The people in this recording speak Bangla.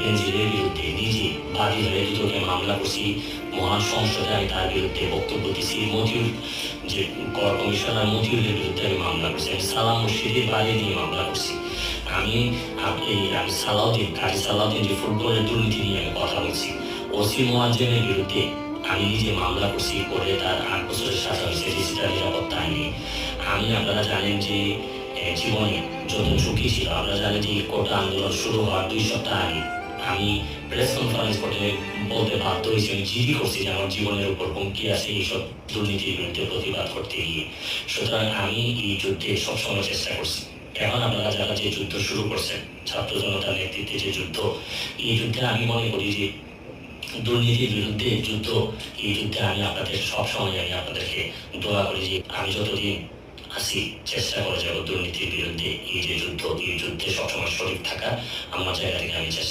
বেনজিরের বিরুদ্ধে নিজে বাদী হয়ে দুদকে মামলা করছি। মহান সংসদে আমি তার বিরুদ্ধে বক্তব্য দিছি। মতিউর যে কর কমিশনার মতিউরের বিরুদ্ধে আমি মামলা করছি। আমি সালাম মুর্শিদের বাড়ি নিয়ে মামলা করছি। আমি সালাউদ্দিন কাজী সালাউদ্দিন যে ফুটবলের দুর্নীতি নিয়ে আমি কথা বলছি। ওসি মোয়াজ্জেমের বিরুদ্ধে আমি নিজে মামলা করছি, করে তার ৮ বছরের সাজা হয়েছে ডিজিটাল নিরাপত্তা আইনে। আপনারা জানেন যে জীবনে যত ঝুঁকি ছিল, আপনারা জানেন যে কোটা আন্দোলন শুরু হওয়ার ২ সপ্তাহ আগে আমি প্রেস কনফারেন্স করতে বলতে বাধ্য হয়েছি, আমি জিডি করছি যে আমার জীবনের উপর হুমকি আছে এইসব দুর্নীতির বিরুদ্ধে প্রতিবাদ করতে গিয়ে। সুতরাং আমি এই যুদ্ধে সবসময় চেষ্টা করছি। এখন আপনারা যারা যে যুদ্ধ শুরু করছেন, ছাত্র জনতার নেতৃত্বে যে যুদ্ধ, এই যুদ্ধে আমি মনে করি যে দুর্নীতির বিরুদ্ধে যুদ্ধ, এই যুদ্ধে আমি সবসময় আমি আপনাদেরকে দোয়া করি যে আমি যতদিন আছি চেষ্টা করে যাব দুর্নীতির বিরুদ্ধে এই যে যুদ্ধ, এই যুদ্ধে সবসময় শরীর থাকা। আমার জায়গা থেকে আমি চেষ্টা